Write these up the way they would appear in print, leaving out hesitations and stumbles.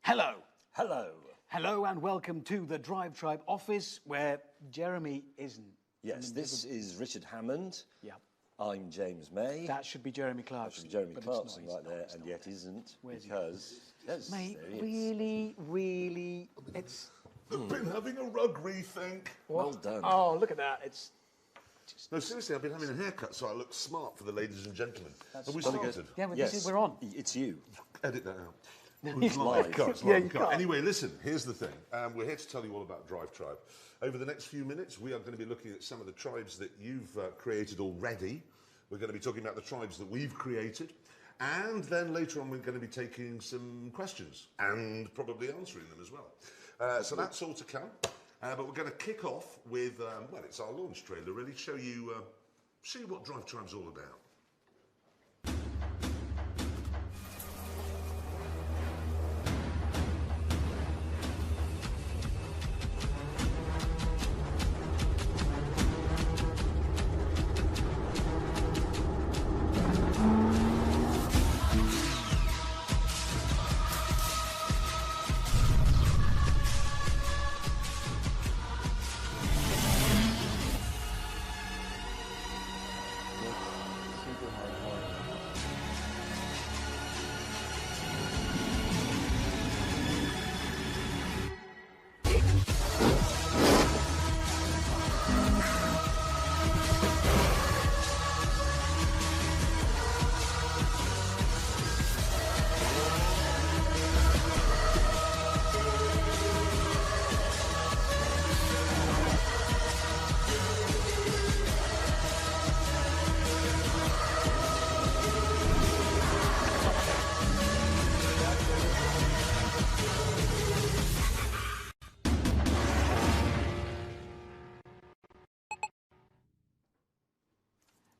Hello. Hello. Hello and welcome to the DriveTrube office where Jeremy isn't. Yes, this is Richard Hammond. Yeah. I'm James May. That should be Jeremy That Clarkson. should be Jeremy but Clarkson it's not, right there, it's and not, yet it's isn't, Where's he? because... Yes, Mate, there he is. really, it's... I've been having a rug rethink. Well done. Oh, look at that. It's... No, seriously, I've been having a haircut so I look smart for the ladies and gentlemen. Have we Jolly good. started? Yeah, well, Yes, this is, we're on. It's you. Edit that out. It's live. Cut, Yeah, live, you cut. can't. Anyway, listen, here's the thing. We're here to tell you all about DriveTrube. Over the next few minutes, we are going to be looking at some of the tribes that you've created already. We're going to be talking about the tribes that we've created. And then later on, we're going to be taking some questions and probably answering them as well. So that's all to come. But we're going to kick off with, well, it's our launch trailer, really, show you what DriveTrube's all about.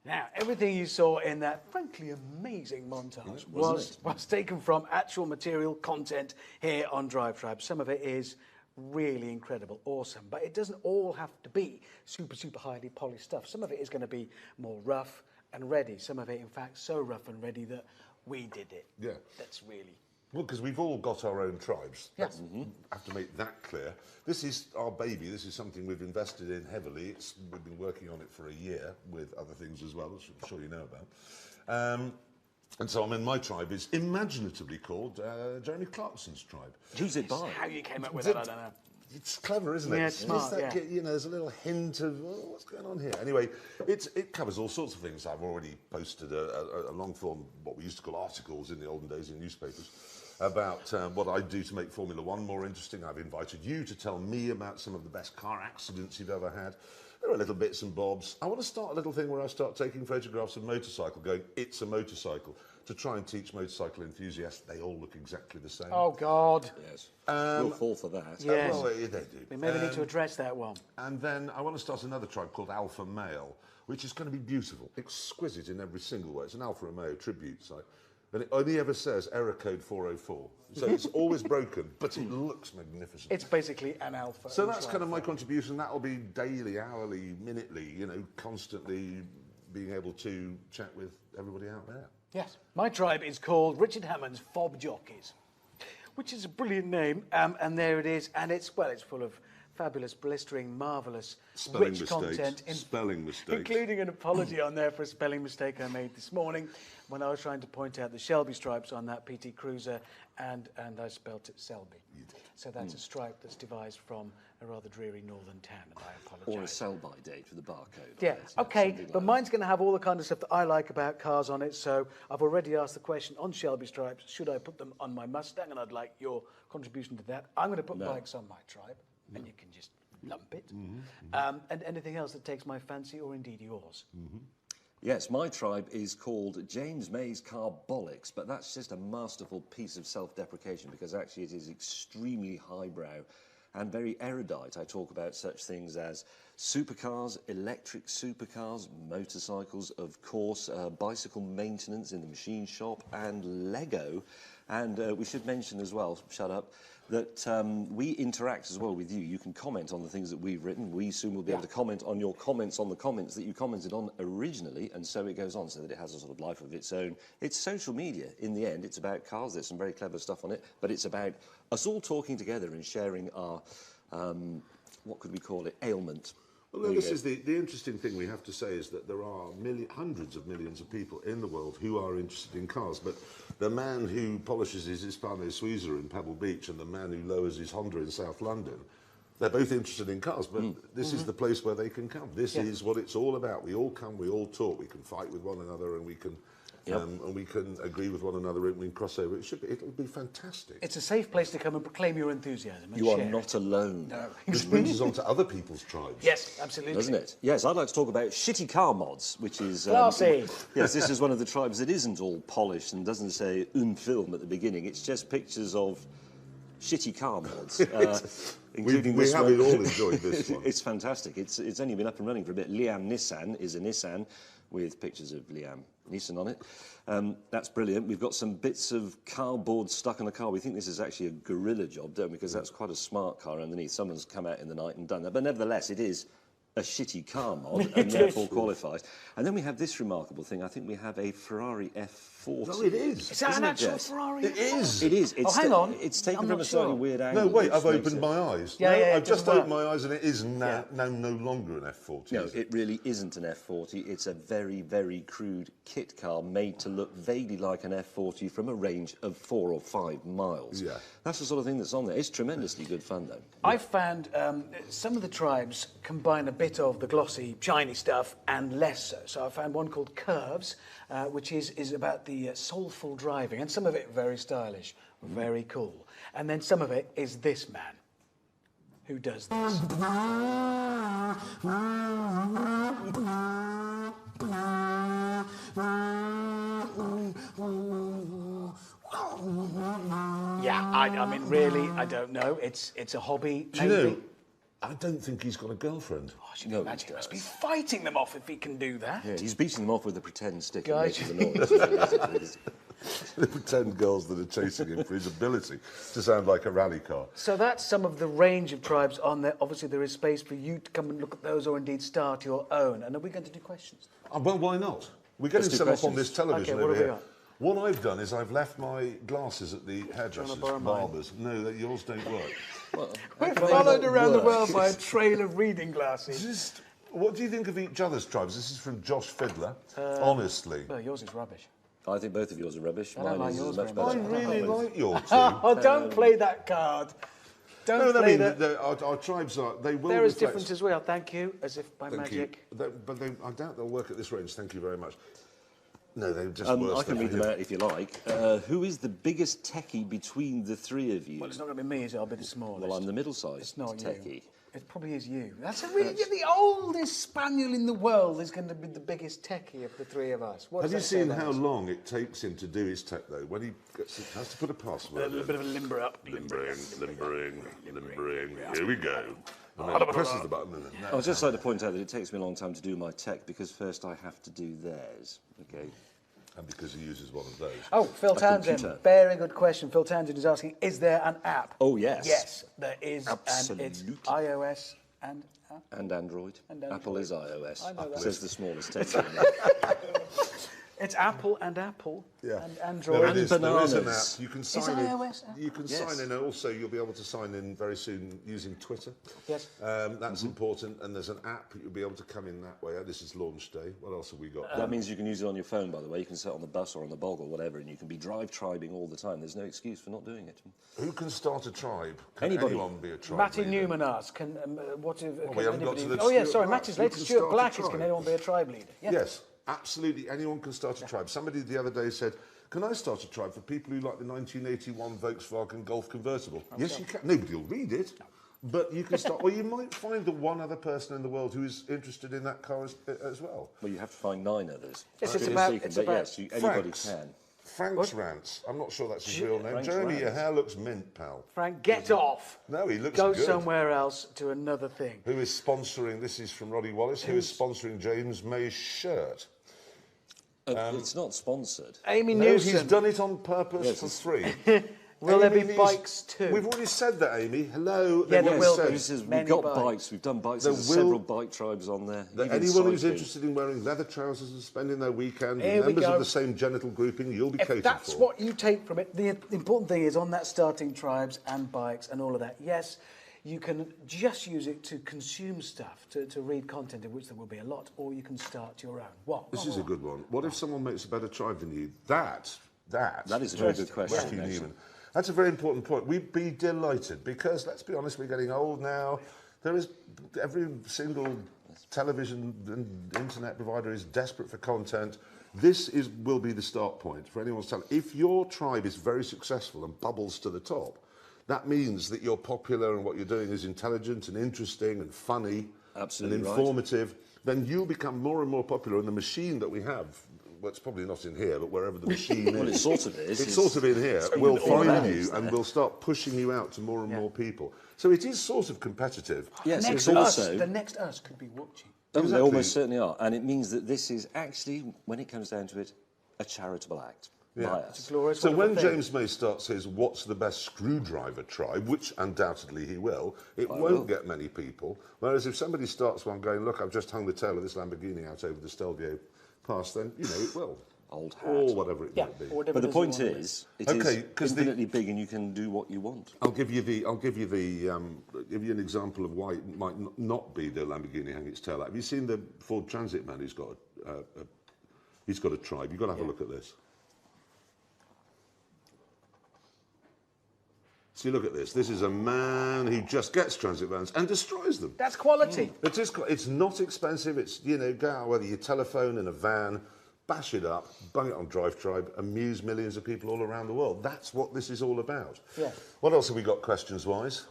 Now, everything you saw in that frankly amazing montage was taken from actual material content here on DriveTrube. Some of it is really incredible, awesome, but it doesn't all have to be super highly polished stuff. Some of it is going to be more rough and ready. Some of it, in fact, so rough and ready that we did it. Yeah. That's really... Well, because we've all got our own tribes. Yes. I have to make that clear. This is our baby. This is something we've invested in heavily. We've been working on it for a year with other things as well, which I'm sure you know about. And so, I mean, my tribe is imaginatively called Jeremy Clarkson's tribe. Who's it by? How you came up with that, I don't know. It's clever, isn't it? Yeah, it's smart, that, yeah. You know, there's a little hint of what's going on here. Anyway, it covers all sorts of things. I've already posted a long form, what we used to call articles in the olden days in newspapers, about what I do to make Formula One more interesting. I've invited you to tell me about some of the best car accidents you've ever had. There are little bits and bobs. I want to start a little thing where I start taking photographs of motorcycle, going, it's a motorcycle, to try and teach motorcycle enthusiasts they all look exactly the same. Oh, God. Yes. We'll fall for that. Yes. Well, they do. We maybe need to address that one. And then I want to start another tribe called Alpha Male, which is going to be beautiful, exquisite in every single way. It's an Alfa Romeo tribute site. And it only ever says error code 404. So it's always broken, but it looks magnificent. It's basically an alpha. So that's kind of my contribution. That'll be daily, hourly, minutely, you know, constantly being able to chat with everybody out there. Yes. My tribe is called Richard Hammond's Fob Jockeys, which is a brilliant name, and there it is, and it's full of fabulous, blistering, marvellous, Spelling rich mistakes. content, Spelling mistakes. including an apology on there for a spelling mistake I made this morning when I was trying to point out the Shelby stripes on that PT Cruiser, and I spelt it Selby. So that's a stripe that's devised from a rather dreary northern town, and I apologise. Or a sell-by date with a barcode. Yeah, on it, okay, something but like mine's going to have all the kind of stuff that I like about cars on it, so I've already asked the question on Shelby stripes, should I put them on my Mustang, and I'd like your contribution to that. I'm going to put bikes on my tribe, and you can just lump it. And anything else that takes my fancy, or indeed yours. Yes, my tribe is called James May's Carbolics, but that's just a masterful piece of self-deprecation because actually it is extremely highbrow and very erudite. I talk about such things as supercars, electric supercars, motorcycles, of course, bicycle maintenance in the machine shop, and Lego. And we should mention as well, shut up, that we interact as well with you. You can comment on the things that we've written. We soon will be able to comment on your comments on the comments that you commented on originally, and so it goes on, so that it has a sort of life of its own. It's social media. In the end, it's about cars. There's some very clever stuff on it, but it's about us all talking together and sharing our, what could we call it, ailment. Well, this is the interesting thing we have to say is that there are hundreds of millions of people in the world who are interested in cars, but the man who polishes his Hispano Suiza in Pebble Beach and the man who lowers his Honda in South London, they're both interested in cars, but this is the place where they can come. This is what it's all about. We all come, we all talk, we can fight with one another, and we can agree with one another, and we can cross over. It'll be fantastic. It's a safe place to come and proclaim your enthusiasm. And You are share not it. alone. No. Which brings us on to other people's tribes. Yes, absolutely. Doesn't it? Yes, I'd like to talk about shitty car mods, which is... Classy. Yes, this is one of the tribes that isn't all polished and doesn't say film at the beginning. It's just pictures of shitty car mods. Including we this have one. all enjoyed this one. It's fantastic. It's only been up and running for a bit. Liam Nissan is a Nissan with pictures of Liam Neeson on it. That's brilliant. We've got some bits of cardboard stuck on the car. We think this is actually a gorilla job, don't we? Because that's quite a smart car underneath. Someone's come out in the night and done that. But nevertheless, it is a shitty car mod and therefore qualifies. And then we have this remarkable thing. I think we have a Ferrari F40. No, it is. Is that Isn't an it, actual Jess? Ferrari? It is. It is. It's hang on. It's taken I'm from not a slightly sure. weird angle. No, wait, which I've makes opened it- my eyes. Yeah, No, yeah, I've just doesn't opened my eyes and it is now no longer an F40. No, is it really isn't an F40. It's a very, very crude kit car made to look vaguely like an F40 from a range of 4 or 5 miles. Yeah. That's the sort of thing that's on there. It's tremendously good fun, though. I've found some of the tribes combine a bit of the glossy, shiny stuff and less so. So I found one called Curves, which is about the soulful driving, and some of it very stylish, very cool. And then some of it is this man, who does this. Yeah, I mean, really, I don't know. It's a hobby. Do you know, I don't think he's got a girlfriend. Oh, you can imagine he must be fighting them off if he can do that. Yeah, he's beating them off with a pretend stick and Guys. making the noise. The pretend girls that are chasing him for his ability to sound like a rally car. So that's some of the range of tribes on there. Obviously, there is space for you to come and look at those or indeed start your own. And are we going to do questions? Well, why not? We're getting do some up on questions. this television Okay, what over have we here. got? What I've done is I've left my glasses at the hairdressers, borrow mine? barbers. No, that yours don't work. We're followed around the world by a trail of reading glasses. Just, what do you think of each other's tribes? This is from Josh Fiddler. Honestly. Well, yours is rubbish. I think both of yours are rubbish. I don't Mine like is yours much very I much. better. really like your two. Oh, don't play that card. Don't No, I play mean, that. our tribes are, they will They're as reflect- different as we are. Thank you, as if by Thank magic. you. But I doubt they'll work at this range. Thank you very much. No, they're just worse I can than read them him. out if you like. Who is the biggest techie between the three of you? Well, it's not going to be me, is it? I'll be the smallest. Well, I'm the middle-sized It's not techie. you. It probably is you. That's a really, the oldest spaniel in the world is going to be the biggest techie of the three of us. What Have does you that say seen about how us? long it takes him to do his tech, though? When he has to put a A password little in. bit of a limber up. Limbering. Here we go. And then presses the button. And then I would just like to point out that it takes me a long time to do my tech because first I have to do theirs. Okay. and because he uses one of those. Oh, Phil Townsend, computer. very good question. Phil Townsend is asking, is there an app? Oh, yes. Yes, there is, and it's Absolutely. iOS and... And Android. And Apple Android. is iOS. I know that. Says the smallest tech. It's Apple and Apple Yeah. and No, Android. it is. There is an bananas. app. You can Is sign in. iOS app? You can Yes. sign in. And also, you'll be able to sign in very soon using Twitter. Yes. That's important. And there's an app you'll be able to come in that way. This is launch day. What else have we got? That means you can use it on your phone, by the way. You can sit on the bus or on the bog or whatever, and you can be drive-tribing all the time. There's no excuse for not doing it. Who can start a tribe? Can Anybody. anyone be a tribe? Matty leader? Newman asks, can what if? we can haven't got anybody- to the oh yeah, Stuart sorry, Black. Matty's You later. can Stuart start a Black is. Can tribe. anyone be a tribe leader? Yeah. Yes, absolutely. Anyone can start a tribe. Somebody the other day said, "Can I start a tribe for people who like the 1981 Volkswagen Golf convertible?" Yes, you can. Nobody will read it, but you can start. Well, you might find the one other person in the world who is interested in that car as well. Well, you have to find 9 others. Yes, it's To about- seek 'em, it's but about yes, anybody Franks. can. Frank's Rants. I'm not sure that's his real name. Frank's Jeremy, your Rants. hair looks mint, pal. Frank, get off. No, he looks Go good. somewhere else to another thing. Who is sponsoring? This is from Roddy Wallace. Who is sponsoring James May's shirt? It's not sponsored. Amy No, Newson. he's done it on purpose for free. Will there be Amy bikes too? We've already said that, Amy. Hello. Yeah, they've there already will said. be. He says, Many we've got bikes. bikes, we've done bikes, There there's will- several bike tribes on there. That even anyone who's cycling. interested in wearing leather trousers and spending their weekend Here with we members go. of the same genital grouping, you'll be If catered that's for. what you take from it, the important thing is on that starting tribes and bikes and all of that, yes, you can just use it to consume stuff, to read content, in which there will be a lot, or you can start your own. What? This is a good one. What if someone makes a better tribe than you? That is a very good question, Matthew actually. Newman. That's a very important point. We'd be delighted because, let's be honest, we're getting old now. There is every single television and internet provider is desperate for content. This will be the start point for anyone's talent. If your tribe is very successful and bubbles to the top, that means that you're popular and what you're doing is intelligent and interesting and funny Absolutely and right. informative. Then you'll become more and more popular. And the machine that we have, well, it's probably not in here, but wherever the machine Well, is, it sort of is. it's sort of in here. It's We'll all find around you there. and we'll start pushing you out to more and more people. So it is sort of competitive. Yes, Next it's us, also... the next us could be watching. Oh, they Exactly. almost certainly are. And it means that this is actually, when it comes down to it, a charitable act by us. Glorious, So wonderful when thing. James May starts his "What's the best screwdriver tribe," which undoubtedly he will, it will. won't get many people. Whereas if somebody starts one going, "Look, I've just hung the tail of this Lamborghini out over the Stelvio Pass," then it will. Old hat. Or whatever it Yeah, might be. or whatever But the it is point you want. is, it Okay, is 'cause the- infinitely big and you can do what you want. I'll give you an example of why it might not be the Lamborghini hanging its tail out. Have you seen the Ford Transit man who's got a tribe? You've got to have a look at this. See, look at this. This is a man who just gets transit vans and destroys them. That's quality. It's not expensive. It's, go out with your telephone and a van, bash it up, bung it on DriveTrube, amuse millions of people all around the world. That's what this is all about. Yeah. What else have we got questions-wise?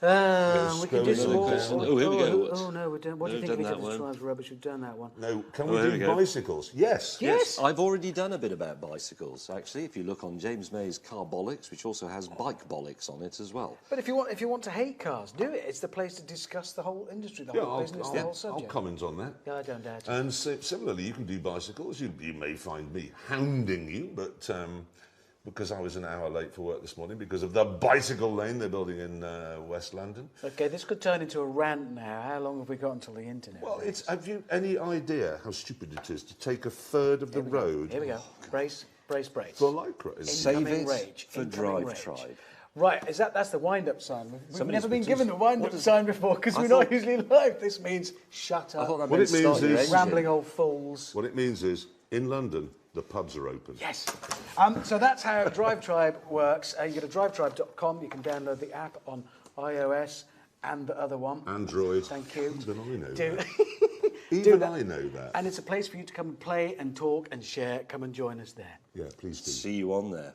We can do scrolling some on more. down. Oh, here we go. Oh, no, we don't. What do you We've think of done each that other's one. tribes rubbish? We've done that one. No, can Oh, we here we do go. bicycles? Yes. Yes. I've already done a bit about bicycles, actually. If you look on James May's Carbolics, which also has bike bolics on it as well. But if you want to hate cars, do it. It's the place to discuss the whole industry, the Yeah, whole business, the whole I'll subject. comment on that. Yeah, I don't doubt it. And similarly, you can do bicycles. You may find me hounding you, but because I was an hour late for work this morning because of the bicycle lane they're building in West London. Okay, this could turn into a rant now. How long have we got until the internet? Well, breaks? have you any idea how stupid it is to take a third of the road Here we go. Brace, brace, brace. for Lycra? Save Incoming it rage. for Incoming DriveTrube. rage. Right, that's the wind-up sign. We've Somebody's never been put given his- the wind-up sign before because we're not usually live. This means shut I up. thought that What meant it means start your is- engine. Rambling old fools. What it means is, in London, the pubs are open. Yes. So that's how DriveTrube works. You go to drivetribe.com. You can download the app on iOS and the other one. Android. Thank you. Even I know Do- that. do Even that. I know that. And it's a place for you to come and play and talk and share. Come and join us there. Yeah, please do. See you on there.